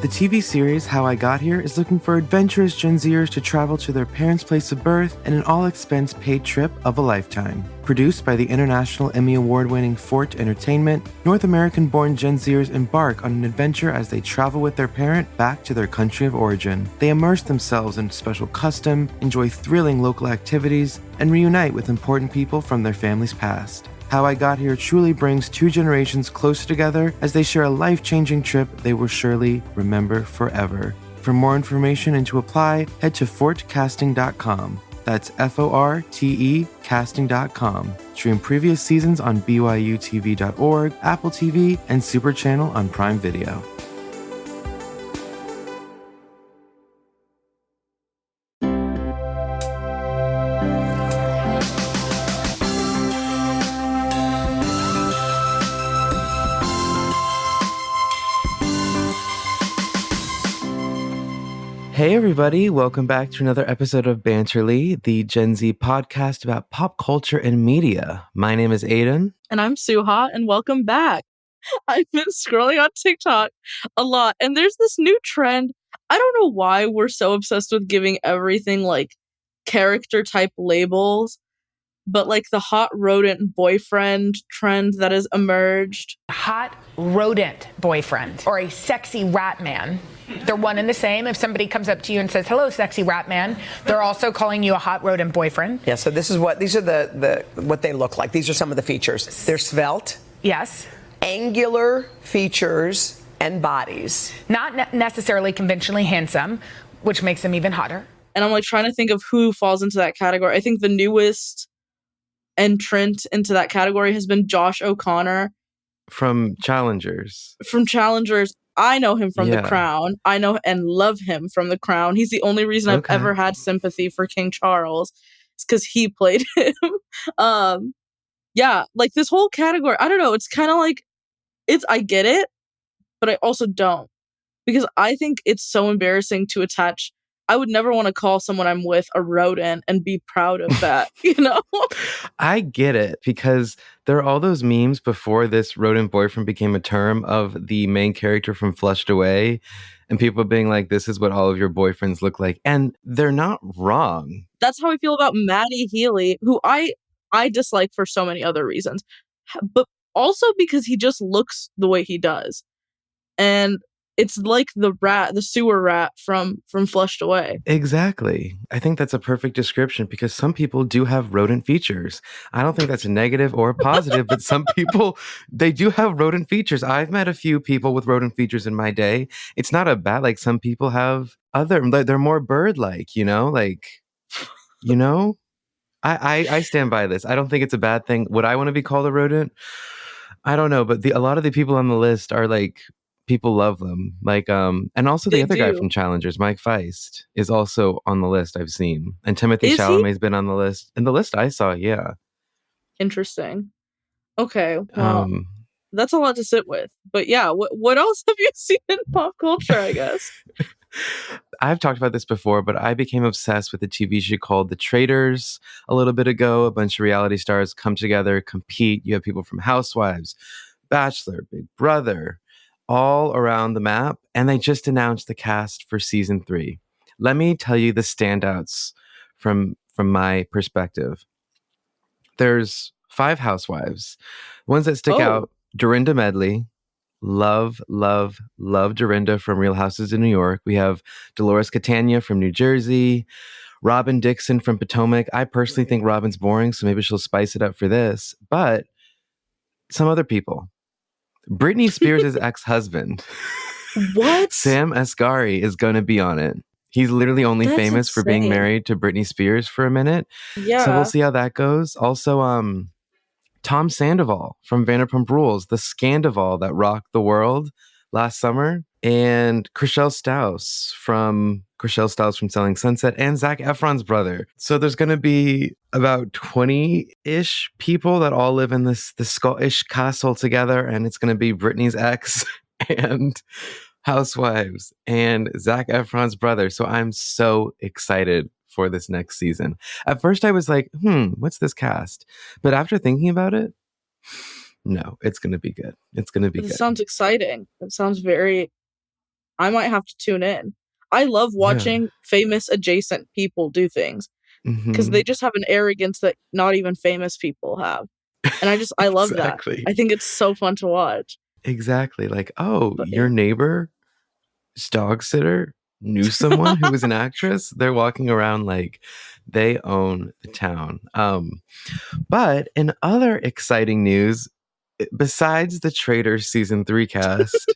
The TV series How I Got Here is looking for adventurous Gen Zers to travel to their parents' place of birth in an all-expense paid trip of a lifetime. Produced by the international Emmy Award-winning Fort Entertainment, North American-born Gen Zers embark on an adventure as they travel with their parent back to their country of origin. They immerse themselves in special custom, enjoy thrilling local activities, and reunite with important people from their family's past. How I Got Here truly brings two generations closer together as they share a life-changing trip they will surely remember forever. For more information and to apply, head to fortcasting.com. That's FORTE casting.com. Stream previous seasons on BYUtv.org, Apple TV, and Super Channel on Prime Video. Hey everybody, welcome back to another episode of Banterly, the Gen Z podcast about pop culture and media. My name is Aidan. And I'm Suha, and welcome back. I've been scrolling on TikTok a lot, and there's this new trend. I don't know why we're so obsessed with giving everything like character type labels, but like the hot rodent boyfriend trend that has emerged. Hot rodent boyfriend or a sexy rat man. They're one and the same. If somebody comes up to you and says, "Hello, sexy rat man," they're also calling you a hot rodent boyfriend. Yeah, so these are the what they look like. These are some of the features. They're svelte. Yes. Angular features and bodies. Not necessarily conventionally handsome, which makes them even hotter. And I'm like trying to think of who falls into that category. I think the newest entrant into that category has been Josh O'Connor. From Challengers. I know him from The Crown. I know and love him from The Crown. He's the only reason I've ever had sympathy for King Charles. It's because he played him. Yeah, like this whole category, I don't know. It's kind of like, I get it, but I also don't. Because I think it's so embarrassing to attach. I would never want to call someone I'm with a rodent and be proud of that, you know? I get it, because there are all those memes before this rodent boyfriend became a term of the main character from Flushed Away, and people being like, this is what all of your boyfriends look like. And they're not wrong. That's how I feel about Maddie Healy, who I dislike for so many other reasons, but also because he just looks the way he does. And it's like the sewer rat from Flushed Away. Exactly. I think that's a perfect description, because some people do have rodent features. I don't think that's a negative or a positive, but some people, they do have rodent features. I've met a few people with rodent features in my day. It's not a bad, like some people have they're more bird-like, you know? Like, you know? I stand by this. I don't think it's a bad thing. Would I want to be called a rodent? I don't know, but a lot of the people on the list are like, people love them. Like, and also the other guy from Challengers, Mike Feist, is also on the list I've seen. And Timothée Chalamet's been on the list. In the list I saw, yeah. Interesting. Okay, well, that's a lot to sit with. But yeah, what else have you seen in pop culture, I guess? I've talked about this before, but I became obsessed with a TV show called The Traitors a little bit ago. A bunch of reality stars come together, compete. You have people from Housewives, Bachelor, Big Brother, all around the map, and they just announced the cast for season 3. Let me tell you the standouts from my perspective. There's 5 housewives. Ones that stick out: Dorinda Medley. Love Dorinda from Real Houses in New York. We have Dolores Catania from New Jersey. Robin Dixon from Potomac. I personally think Robin's boring, so maybe she'll spice it up for this. But some other people. Britney Spears' ex-husband. What? Sam Asghari is going to be on it. He's literally only famous for being married to Britney Spears for a minute. Yeah. So we'll see how that goes. Also, Tom Sandoval from Vanderpump Rules, the Scandival that rocked the world last summer, and Chriselle Staus from Selling Sunset, and Zac Efron's brother. So there's going to be about 20-ish people that all live in this Scottish castle together, and it's going to be Britney's ex and housewives and Zac Efron's brother. So I'm so excited for this next season. At first I was like, what's this cast? But after thinking about it, no, it's going to be good. It's going to be good. It sounds exciting. It sounds very, I might have to tune in. I love watching famous adjacent people do things because they just have an arrogance that not even famous people have. And I love that. Exactly. I think it's so fun to watch. Exactly. Like, oh, But your neighbor's dog sitter knew someone who was an actress. They're walking around like they own the town. But in other exciting news, besides the Traitors season 3 cast,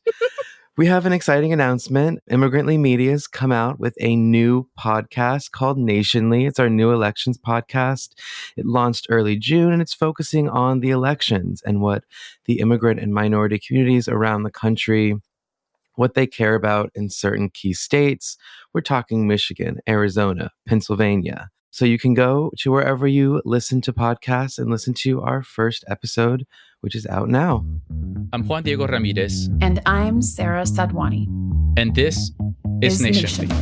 we have an exciting announcement. Immigrantly Media's come out with a new podcast called Nationally. It's our new elections podcast. It launched early June, and it's focusing on the elections and what the immigrant and minority communities around the country, what they care about in certain key states. We're talking Michigan, Arizona, Pennsylvania. So you can go to wherever you listen to podcasts and listen to our first episode, which is out now. I'm Juan Diego Ramirez. And I'm Sarah Sadwani. And this is Nationally.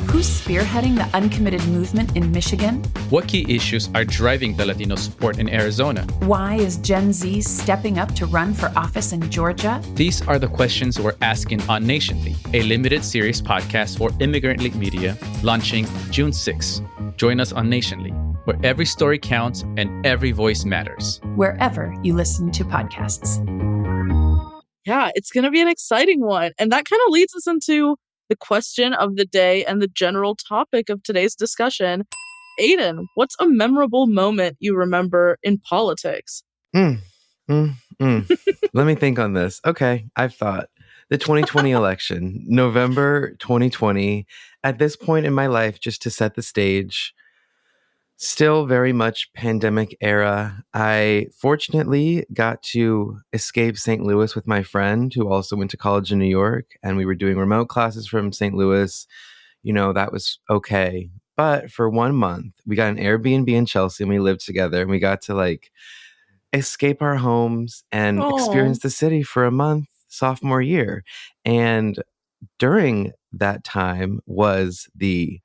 Who's spearheading the uncommitted movement in Michigan? What key issues are driving the Latino support in Arizona? Why is Gen Z stepping up to run for office in Georgia? These are the questions we're asking on Nationally, a limited series podcast for Immigrantly Media, launching June 6th. Join us on Nationally, where every story counts and every voice matters. Wherever you listen to podcasts. yeah, it's going to be an exciting one. And that kind of leads us into the question of the day and the general topic of today's discussion. Aidan, what's a memorable moment you remember in politics? Let me think on this. Okay, I've thought. The 2020 election, November 2020. At this point in my life, just to set the stage, still very much pandemic era. I fortunately got to escape St. Louis with my friend who also went to college in New York, and we were doing remote classes from St. Louis. You know, that was okay. But for 1 month, we got an Airbnb in Chelsea and we lived together, and we got to like escape our homes and experience the city for a month sophomore year. And during that time was the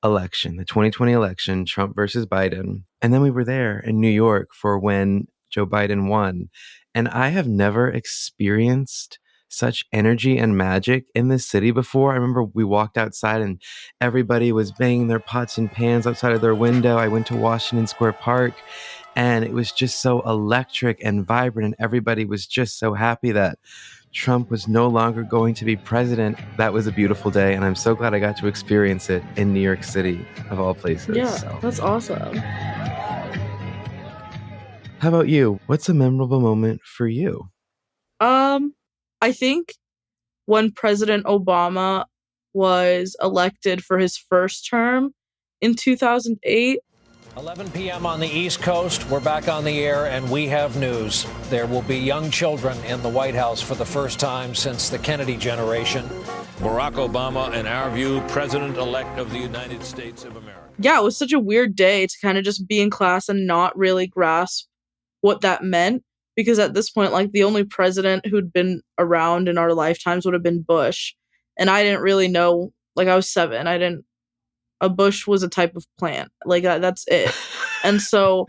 election, the 2020 election, Trump versus Biden. And then we were there in New York for when Joe Biden won. And I have never experienced such energy and magic in this city before. I remember we walked outside and everybody was banging their pots and pans outside of their window. I went to Washington Square Park, and it was just so electric and vibrant, and everybody was just so happy that Trump was no longer going to be president. That was a beautiful day, and I'm so glad I got to experience it in New York City, of all places. Yeah, that's awesome. How about you? What's a memorable moment for you? I think when President Obama was elected for his first term in 2008. 11 p.m. on the East Coast. We're back on the air, and we have news. There will be young children in the White House for the first time since the Kennedy generation. Barack Obama, in our view, President-elect of the United States of America. Yeah, it was such a weird day to kind of just be in class and not really grasp what that meant. Because at this point, like, the only president who'd been around in our lifetimes would have been Bush. And I didn't really know, like, I was 7. A bush was a type of plant. Like, that's it. And so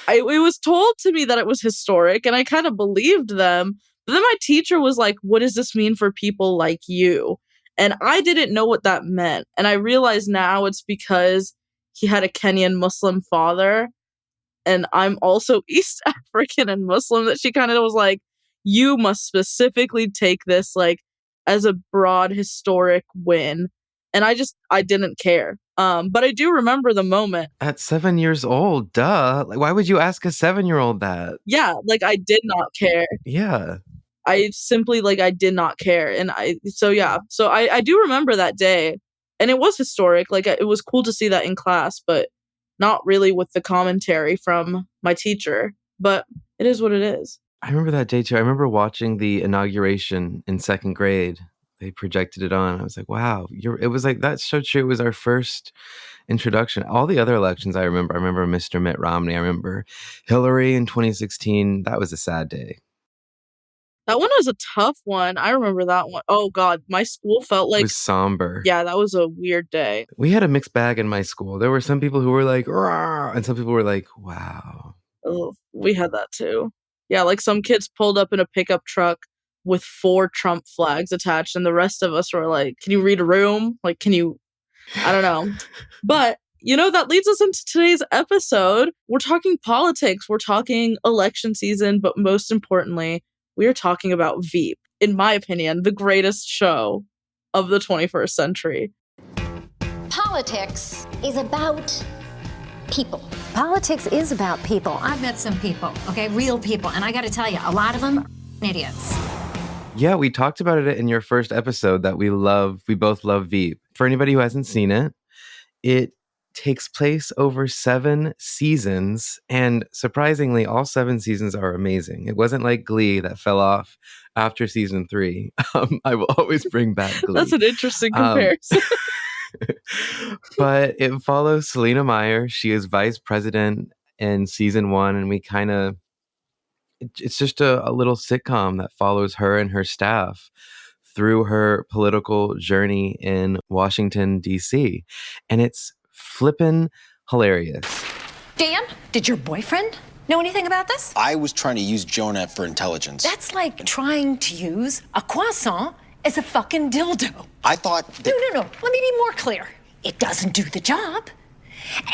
it was told to me that it was historic, and I kind of believed them. But then my teacher was like, what does this mean for people like you? And I didn't know what that meant. And I realize now it's because he had a Kenyan Muslim father, and I'm also East African and Muslim, that she kind of was like, you must specifically take this like as a broad historic win. And I didn't care. But I do remember the moment. At 7 years old, duh. Like, why would you ask a 7-year-old that? Yeah, like, I did not care. Yeah. I simply, like, I did not care. And so I do remember that day. And it was historic. Like, it was cool to see that in class, but not really with the commentary from my teacher. But it is what it is. I remember that day too. I remember watching the inauguration in 2nd grade. They projected it on. I was like, wow, it was like, that's so true. It was our first introduction. All the other elections I remember Mr. Mitt Romney. I remember Hillary in 2016. That was a sad day. That one was a tough one. I remember that one. Oh, God. My school felt like... It was somber. Yeah, that was a weird day. We had a mixed bag in my school. There were some people who were like, "Rah," and some people were like, wow. Oh, we had that too. Yeah, like some kids pulled up in a pickup truck with 4 Trump flags attached, and the rest of us were like, can you read a room? Like, can you, I don't know. But, that leads us into today's episode. We're talking politics, we're talking election season, but most importantly, we are talking about Veep. In my opinion, the greatest show of the 21st century. Politics is about people. Politics is about people. I've met some people, okay, real people, and I got to tell you, a lot of them are idiots. Yeah, we talked about it in your first episode that we both love Veep. For anybody who hasn't seen it, it takes place over 7 seasons, and surprisingly, all 7 seasons are amazing. It wasn't like Glee that fell off after season 3. I will always bring back Glee. That's an interesting comparison. But it follows Selina Meyer. She is vice president in season 1, and it's just a little sitcom that follows her and her staff through her political journey in Washington, D.C. And it's flippin' hilarious. Dan, did your boyfriend know anything about this? I was trying to use Jonah for intelligence. That's like trying to use a croissant as a fucking dildo. I thought that... No. Let me be more clear. It doesn't do the job,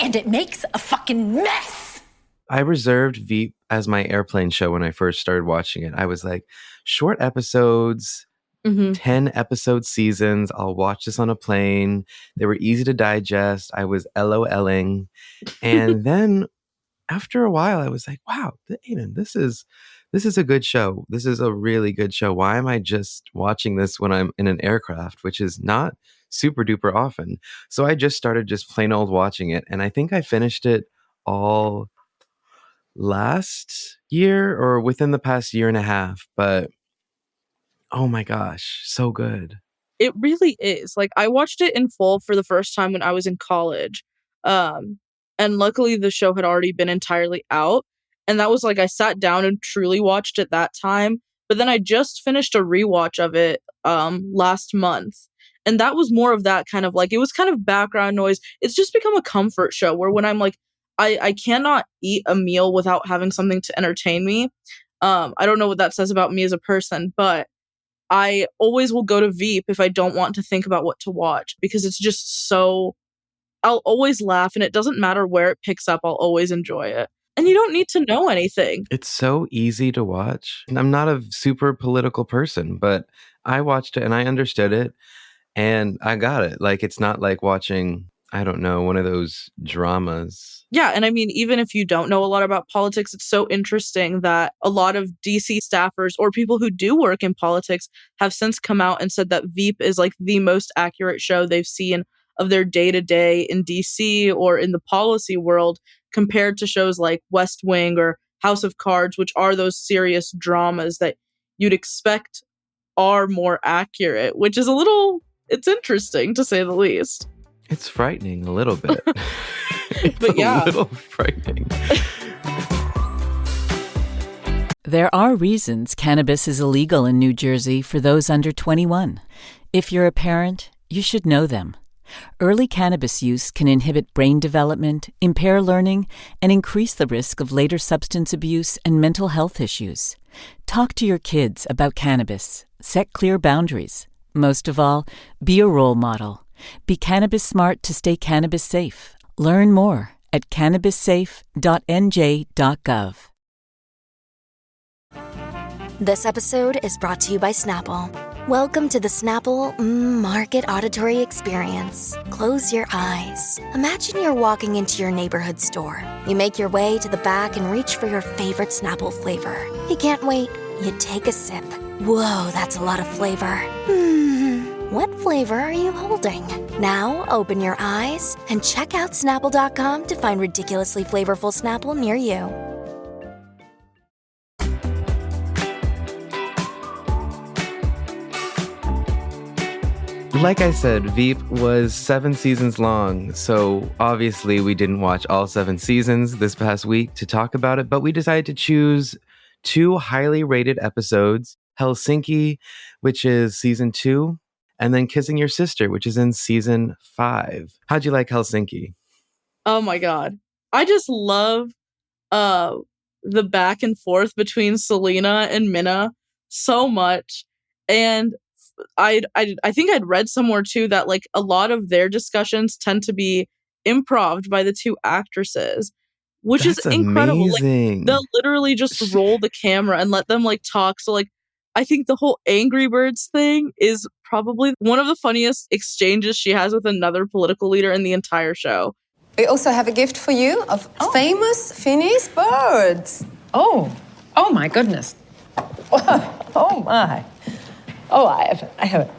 and it makes a fucking mess. I reserved Veep as my airplane show when I first started watching it. I was like, short episodes, 10 episode seasons. I'll watch this on a plane. They were easy to digest. I was LOLing. And then after a while, I was like, wow, Aidan, this is a good show. This is a really good show. Why am I just watching this when I'm in an aircraft, which is not super duper often? So I just started just plain old watching it. And I think I finished it all last year or within the past year and a half. But oh my gosh, so good. It really is. Like, I watched it in full for the first time when I was in college. And luckily the show had already been entirely out. And that was like, I sat down and truly watched it that time. But then I just finished a rewatch of it last month. And that was more of that kind of like, it was kind of background noise. It's just become a comfort show where when I'm like, I cannot eat a meal without having something to entertain me. I don't know what that says about me as a person, but I always will go to Veep if I don't want to think about what to watch, because it's just so, I'll always laugh, and it doesn't matter where it picks up, I'll always enjoy it. And you don't need to know anything. It's so easy to watch. I'm not a super political person, but I watched it and I understood it and I got it. Like, it's not like watching, I don't know, one of those dramas. Yeah, and I mean, even if you don't know a lot about politics, it's so interesting that a lot of DC staffers or people who do work in politics have since come out and said that Veep is like the most accurate show they've seen of their day-to-day in DC or in the policy world, compared to shows like West Wing or House of Cards, which are those serious dramas that you'd expect are more accurate, which is it's interesting to say the least. It's frightening a little bit. But yeah. A little frightening. There are reasons cannabis is illegal in New Jersey for those under 21. If you're a parent, you should know them. Early cannabis use can inhibit brain development, impair learning, and increase the risk of later substance abuse and mental health issues. Talk to your kids about cannabis. Set clear boundaries. Most of all, be a role model. Be cannabis smart to stay cannabis safe. Learn more at cannabissafe.nj.gov. This episode is brought to you by Snapple. Welcome to the Snapple Market Auditory Experience. Close your eyes. Imagine you're walking into your neighborhood store. You make your way to the back and reach for your favorite Snapple flavor. You can't wait. You take a sip. Whoa, that's a lot of flavor. What flavor are you holding? Now open your eyes and check out Snapple.com to find ridiculously flavorful Snapple near you. Like I said, Veep was 7 seasons long, so obviously we didn't watch all 7 seasons this past week to talk about it, but we decided to choose 2 highly rated episodes, Helsinki, which is season 2, and then Kissing Your Sister, which is in season 5. How'd you like Helsinki? Oh my God. I just love the back and forth between Selena and Minna. so much. And I think I'd read somewhere too that like a lot of their discussions tend to be improv by the two actresses, which is That's incredible. Like amazing. they'll literally just roll the camera and let them like talk. So like I think the whole Angry Birds thing is probably one of the funniest exchanges she has with another political leader in the entire show. We also have a gift for you of famous Finnish birds. Oh my goodness. Oh my. Oh, I have it.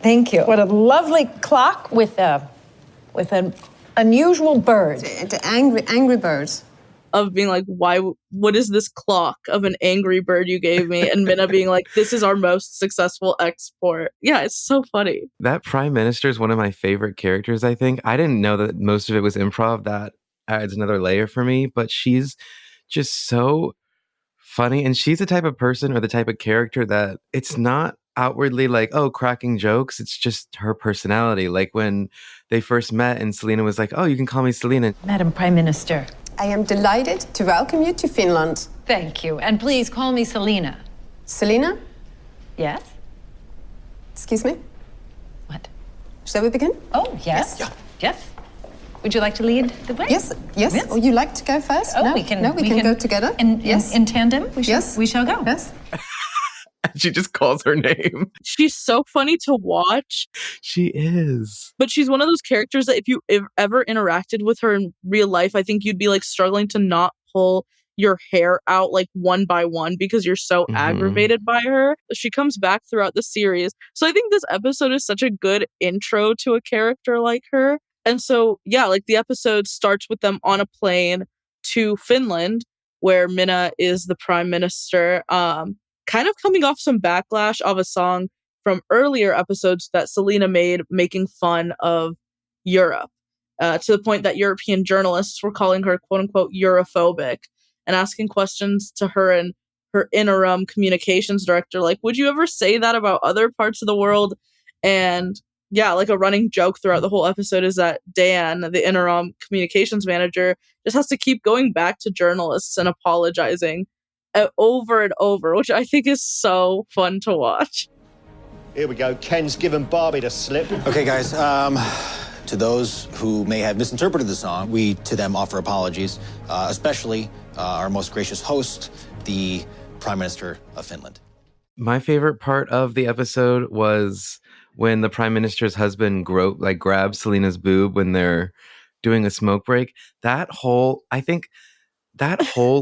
Thank you. What a lovely clock with an unusual bird. The angry birds. Of being like, what is this clock of an angry bird you gave me? And Minna being like, this is our most successful export. Yeah, it's so funny. That prime minister is one of my favorite characters, I think. I didn't know that most of it was improv. That adds another layer for me, but she's just so funny. And she's the type of person or the type of character that it's not outwardly like, oh, cracking jokes. It's just her personality. Like when they first met and Selina was like, oh, you can call me Selina. Madam Prime Minister. I am delighted to welcome you to Finland. Thank you. And please call me Selina. Selina? Yes? Excuse me? What? Shall we begin? Oh, yes. Yeah. Yes. Would you like to lead the way? Yes. Or you like to go first? Oh, no? we can go together. In tandem. We shall go. Yes. She just calls her name. She's so funny to watch. She is. But she's one of those characters that if you ever interacted with her in real life, I think you'd be like struggling to not pull your hair out like one by one because you're so aggravated by her. She comes back throughout the series. So I think this episode is such a good intro to a character like her. And so, yeah, like the episode starts with them on a plane to Finland, where Minna is the prime minister. Kind of coming off some backlash of a song from earlier episodes that Selina made making fun of Europe, to the point that European journalists were calling her quote unquote Europhobic and asking questions to her and her interim communications director, like, would you ever say that about other parts of the world? And yeah, like a running joke throughout the whole episode is that Dan, the interim communications manager, just has to keep going back to journalists and apologizing over and over, which I think is so fun to watch. Here we go. Ken's given Barbie the slip. Okay, guys. To those who may have misinterpreted the song, we to them offer apologies, especially our most gracious host, the Prime Minister of Finland. My favorite part of the episode was when the Prime Minister's husband grabs Selina's boob when they're doing a smoke break. That whole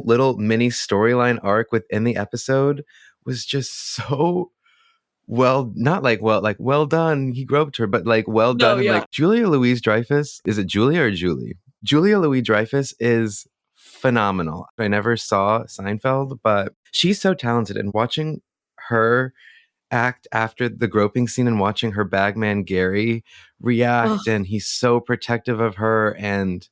little mini storyline arc within the episode was just so well done. He groped her, but like well done. No, yeah. Like Julia Louis-Dreyfus, is it Julia or Julie? Julia Louis-Dreyfus is phenomenal. I never saw Seinfeld, but she's so talented, and watching her act after the groping scene and watching her bagman Gary react, and he's so protective of her, and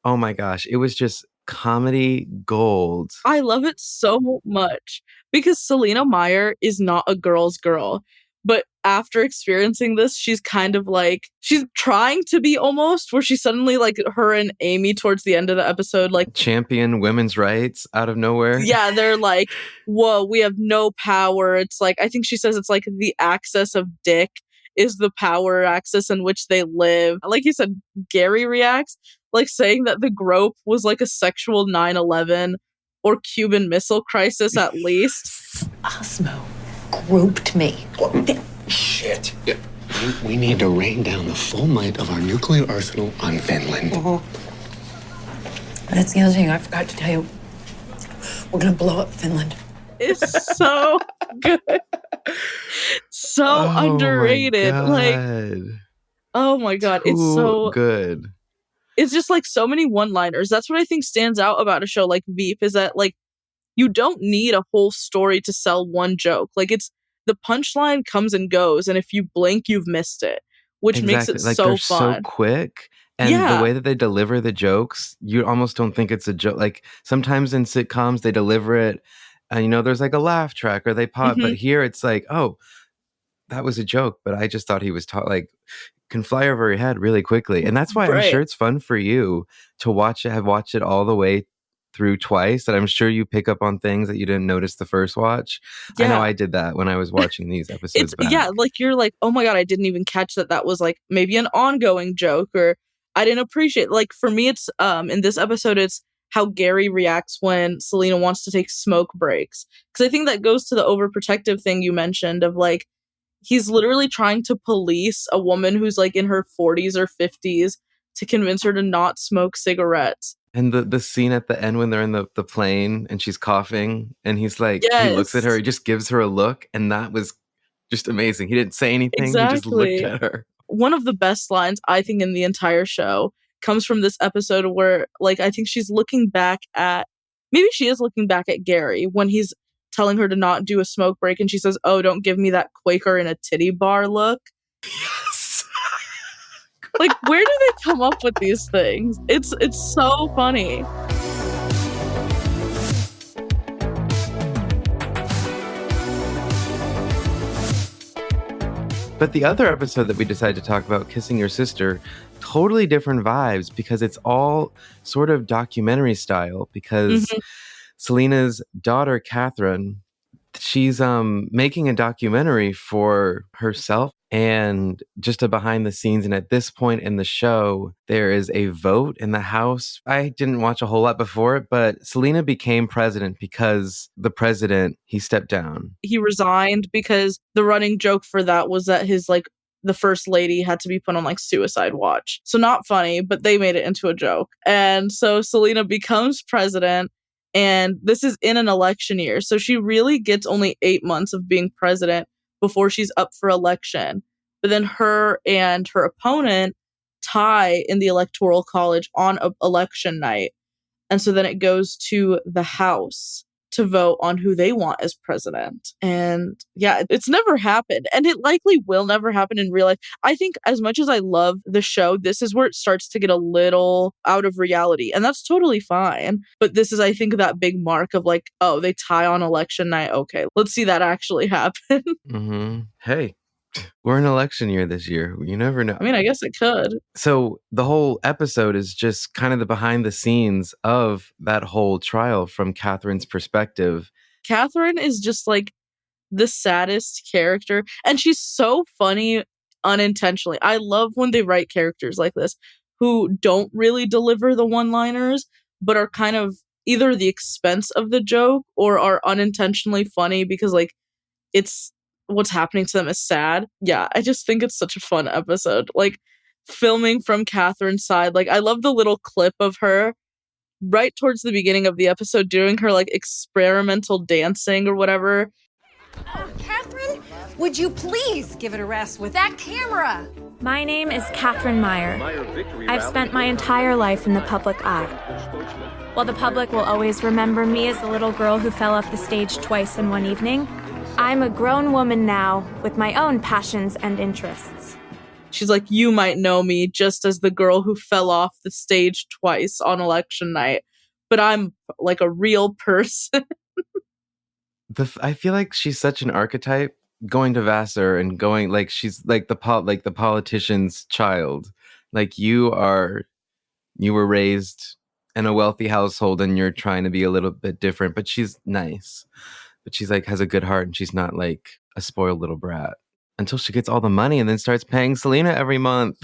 oh my gosh, it was just comedy gold. I love it so much because Selina Meyer is not a girl's girl. But after experiencing this, she's kind of like, she's trying to be almost, where she's suddenly like her and Amy towards the end of the episode, like champion women's rights out of nowhere. Yeah, they're like, whoa, we have no power. It's like, I think she says it's like the axis of dick is the power axis in which they live. Like you said, Gary reacts like saying that the grope was like a sexual 9/11 or Cuban Missile Crisis at least. Osmo groped me. Shit. Yeah. We need to rain down the full might of our nuclear arsenal on Finland. That's the other thing I forgot to tell you. We're going to blow up Finland. It's so good. So underrated. Like, oh my God. It's so good. It's just like so many one-liners. That's what I think stands out about a show like Veep, is that like you don't need a whole story to sell one joke. Like it's the punchline comes and goes, and if you blink, you've missed it, which makes it like so they're fun. So quick. And the way that they deliver the jokes, you almost don't think it's a joke. Like sometimes in sitcoms, they deliver it and, you know, there's like a laugh track or they pop. But here it's like, oh, that was a joke. But I just thought he was like, can fly over your head really quickly. And that's why I'm sure it's fun for you to watch it, have watched it all the way through twice, that I'm sure you pick up on things that you didn't notice the first watch. I know Yeah. I did that when I was watching these episodes back. Yeah, like you're like, oh my God, I didn't even catch that was like maybe an ongoing joke, or I didn't appreciate. Like for me, it's in this episode, it's how Gary reacts when Selina wants to take smoke breaks. Because I think that goes to the overprotective thing you mentioned of like, he's literally trying to police a woman who's like in her 40s or 50s to convince her to not smoke cigarettes. And the scene at the end when they're in the plane and she's coughing and he's like, he looks at her, Yes. he just gives her a look. And that was just amazing. He didn't say anything. He just looked Exactly. at her. One of the best lines, I think, in the entire show comes from this episode where, like, I think she's looking back at, maybe she is looking back at Gary when he's telling her to not do a smoke break. And she says, oh, don't give me that Quaker in a titty bar look. Yes. Like, where do they come up with these things? It's so funny. But the other episode that we decided to talk about, Kissing Your Sister, totally different vibes because it's all sort of documentary style because Selina's daughter, Catherine, she's making a documentary for herself and just a behind the scenes. And at this point in the show, there is a vote in the House. I didn't watch a whole lot before it, but Selina became president because the president, he stepped down. He resigned because the running joke for that was that his, like, the first lady had to be put on like suicide watch. So not funny, but they made it into a joke. And so Selina becomes president. And this is in an election year. So she really gets only 8 months of being president before she's up for election. But then her and her opponent tie in the Electoral College on election night. And so then it goes to the House to vote on who they want as president. And yeah, it's never happened. And it likely will never happen in real life. I think as much as I love the show, this is where it starts to get a little out of reality. And that's totally fine. But this is, I think, that big mark of like, oh, they tie on election night. Okay, let's see that actually happen. Hey, we're in election year this year. You never know. I mean, I guess it could. So the whole episode is just kind of the behind the scenes of that whole trial from Catherine's perspective. Catherine is just like the saddest character. And she's so funny unintentionally. I love when they write characters like this who don't really deliver the one-liners, but are kind of either the expense of the joke or are unintentionally funny because like it's what's happening to them is sad. Yeah, I just think it's such a fun episode. Like filming from Catherine's side. Like I love the little clip of her right towards the beginning of the episode doing her like experimental dancing or whatever. Oh, Catherine, would you please give it a rest with that camera? My name is Catherine Meyer. I've spent my entire life in the public eye. While the public will always remember me as the little girl who fell off the stage twice in one evening, I'm a grown woman now with my own passions and interests. She's like, you might know me just as the girl who fell off the stage twice on election night, but I'm like a real person. I feel like she's such an archetype going to Vassar and going like she's like the politician's child. Like you were raised in a wealthy household and you're trying to be a little bit different, but she's nice. But she's like has a good heart and she's not like a spoiled little brat until she gets all the money and then starts paying Selina every month.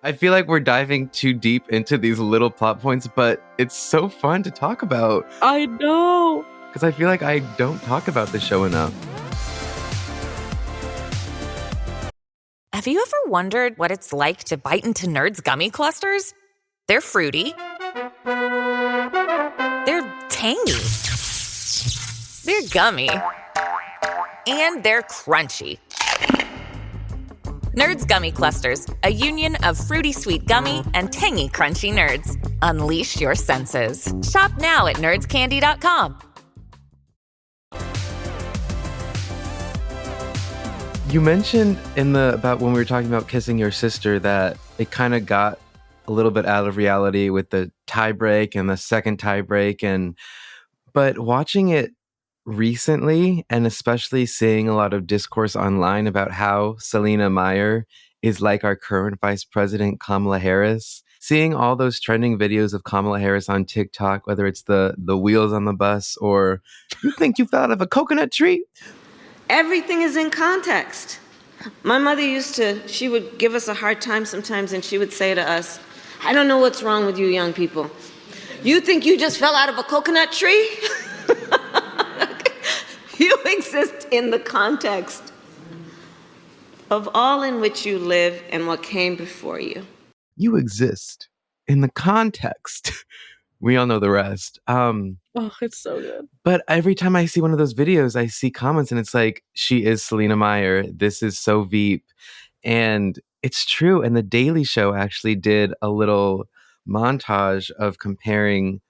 I feel like we're diving too deep into these little plot points, but it's so fun to talk about. I know. Because I feel like I don't talk about the show enough. Have you ever wondered what it's like to bite into Nerds gummy clusters? They're fruity. They're tangy. They're gummy. And they're crunchy. Nerds Gummy Clusters, a union of fruity sweet gummy and tangy crunchy nerds. Unleash your senses. Shop now at nerdscandy.com. You mentioned about when we were talking about Kissing Your Sister that it kind of got a little bit out of reality with the tie break and the second tie break, but watching it recently and especially seeing a lot of discourse online about how Selina Meyer is like our current vice president Kamala Harris, seeing all those trending videos of Kamala Harris on TikTok, whether it's the wheels on the bus or you think you fell out of a coconut tree? Everything is in context. My mother she would give us a hard time sometimes, and she would say to us, I don't know what's wrong with you young people. You think you just fell out of a coconut tree? You exist in the context of all in which you live and what came before you. You exist in the context. We all know the rest. Oh, it's so good. But every time I see one of those videos, I see comments and it's like, she is Selina Meyer. This is so Veep. And it's true. And The Daily Show actually did a little montage of comparing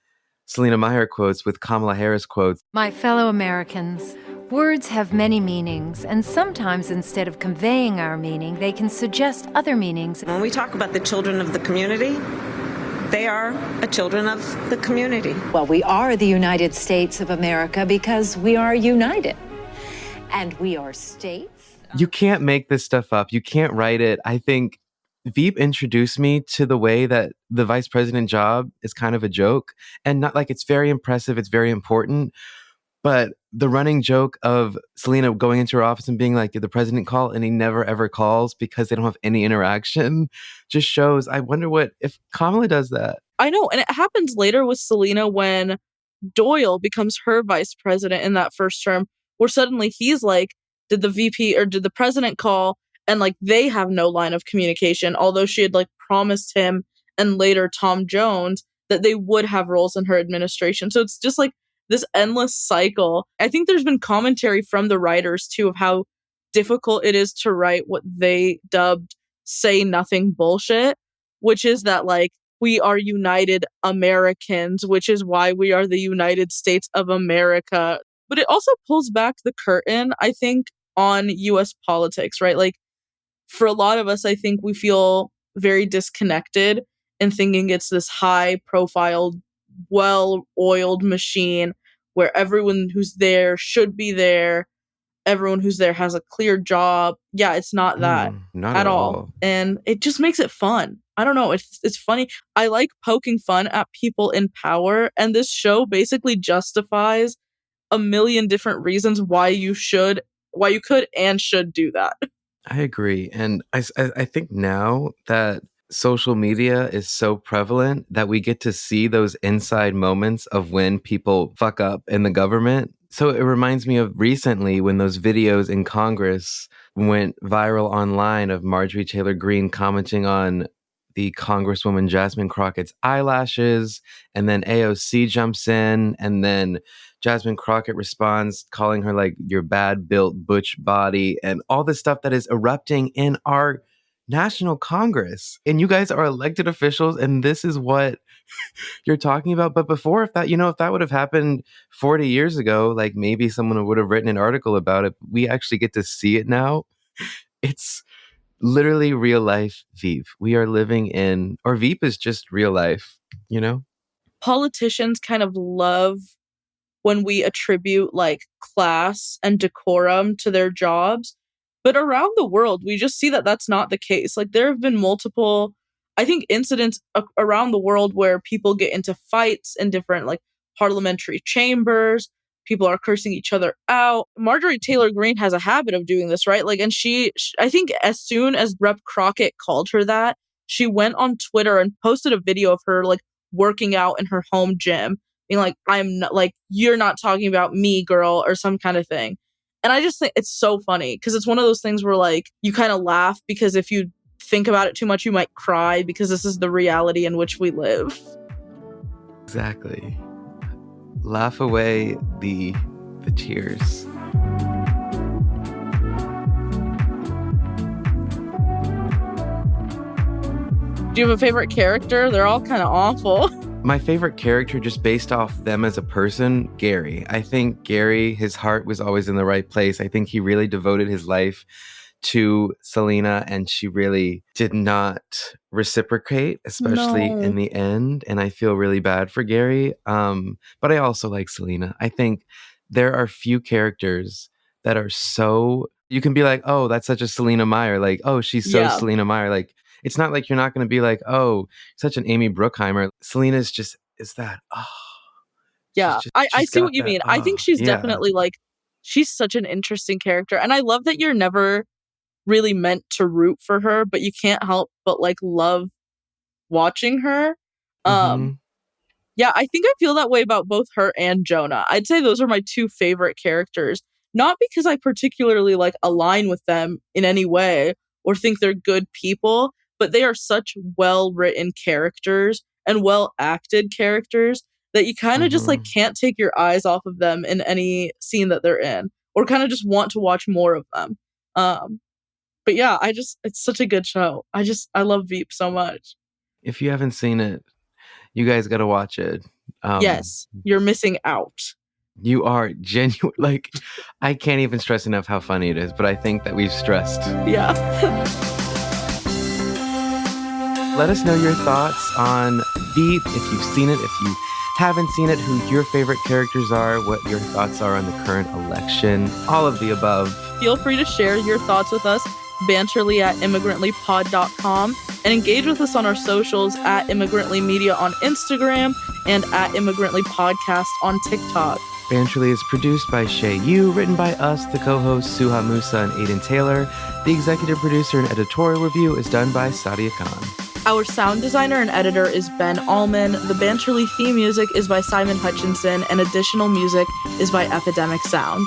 Selina Meyer quotes with Kamala Harris quotes. My fellow Americans, words have many meanings, and sometimes instead of conveying our meaning, they can suggest other meanings. When we talk about the children of the community, they are children of the community. Well, we are the United States of America because we are united. And we are states. You can't make this stuff up. You can't write it. I think Veep introduced me to the way that the vice president job is kind of a joke, and not like it's very impressive. It's very important. But the running joke of Selina going into her office and being like, did the president call? And he never, ever calls because they don't have any interaction just shows. I wonder what if Kamala does that. I know. And it happens later with Selina when Doyle becomes her vice president in that first term, where suddenly he's like, did the VP or did the president call? And like they have no line of communication, although she had like promised him and later Tom Jones that they would have roles in her administration. So it's just like this endless cycle. I think there's been commentary from the writers too of how difficult it is to write what they dubbed say nothing bullshit, which is that like we are United Americans, which is why we are the United States of America. But it also pulls back the curtain, I think, on US politics, right? Like for a lot of us, I think we feel very disconnected and thinking it's this high profile, well-oiled machine where everyone who's there should be there. Everyone who's there has a clear job. Yeah, it's not that not at all. And it just makes it fun. I don't know. It's funny. I like poking fun at people in power. And this show basically justifies a million different reasons why you could and should do that. I agree. And I think now that social media is so prevalent that we get to see those inside moments of when people fuck up in the government. So it reminds me of recently when those videos in Congress went viral online of Marjorie Taylor Greene commenting on the Congresswoman Jasmine Crockett's eyelashes, and then AOC jumps in, and then Jasmine Crockett responds calling her like your bad built butch body and all this stuff that is erupting in our national Congress. And you guys are elected officials and this is what you're talking about. But before, if that would have happened 40 years ago, like maybe someone would have written an article about it. We actually get to see it now. It's literally real life Veep. We are living in, or Veep is just real life, you know? Politicians kind of love when we attribute like class and decorum to their jobs. But around the world, we just see that that's not the case. Like there have been multiple, I think, incidents around the world where people get into fights in different like parliamentary chambers. People are cursing each other out. Marjorie Taylor Greene has a habit of doing this, right? Like, and she I think as soon as Rep. Crockett called her that, she went on Twitter and posted a video of her like working out in her home gym, being like, I'm not like, you're not talking about me, girl, or some kind of thing. And I just think it's so funny because it's one of those things where like you kind of laugh because if you think about it too much, you might cry because this is the reality in which we live. Exactly. Laugh away the tears. Do you have a favorite character? They're all kind of awful. My favorite character, just based off them as a person, Gary. I think Gary, his heart was always in the right place. I think he really devoted his life to Selina, and she really did not reciprocate, especially in the end. And I feel really bad for Gary. But I also like Selina. I think there are few characters that are so, you can be like, oh, that's such a Selina Meyer. Like, oh, she's so Selina Meyer. Like, it's not like you're not going to be like, oh, such an Amy Bruckheimer. Selina's just, is that, Yeah, I see what you mean. I think she's yeah. definitely like, she's such an interesting character. And I love that you're never really meant to root for her, but you can't help but like love watching her. Yeah, I think I feel that way about both her and Jonah. I'd say those are my two favorite characters. Not because I particularly like align with them in any way or think they're good people, but they are such well-written characters and well-acted characters that you kind of just like can't take your eyes off of them in any scene that they're in, or kind of just want to watch more of them. But yeah, it's such a good show. I love Veep so much. If you haven't seen it, you guys got to watch it. Yes, you're missing out. You are genuine. Like, I can't even stress enough how funny it is, but I think that we've stressed. Yeah. Let us know your thoughts on Veep, if you've seen it, if you haven't seen it, who your favorite characters are, what your thoughts are on the current election, all of the above. Feel free to share your thoughts with us, Banterly at immigrantlypod.com, and engage with us on our socials at Immigrantly Media on Instagram and at Immigrantly Podcast on TikTok. Banterly is produced by Shay Yu, written by us, the co-hosts Suha, Musa, and Aidan Taylor. The executive producer and editorial review is done by Sadia Khan. Our sound designer and editor is Ben Allman. The Banterly theme music is by Simon Hutchinson, and additional music is by Epidemic Sound.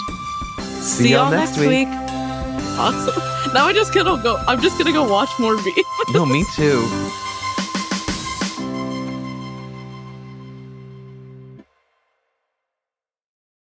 See y'all next week. Awesome. Now I'm just gonna go watch more Veep. No, me too.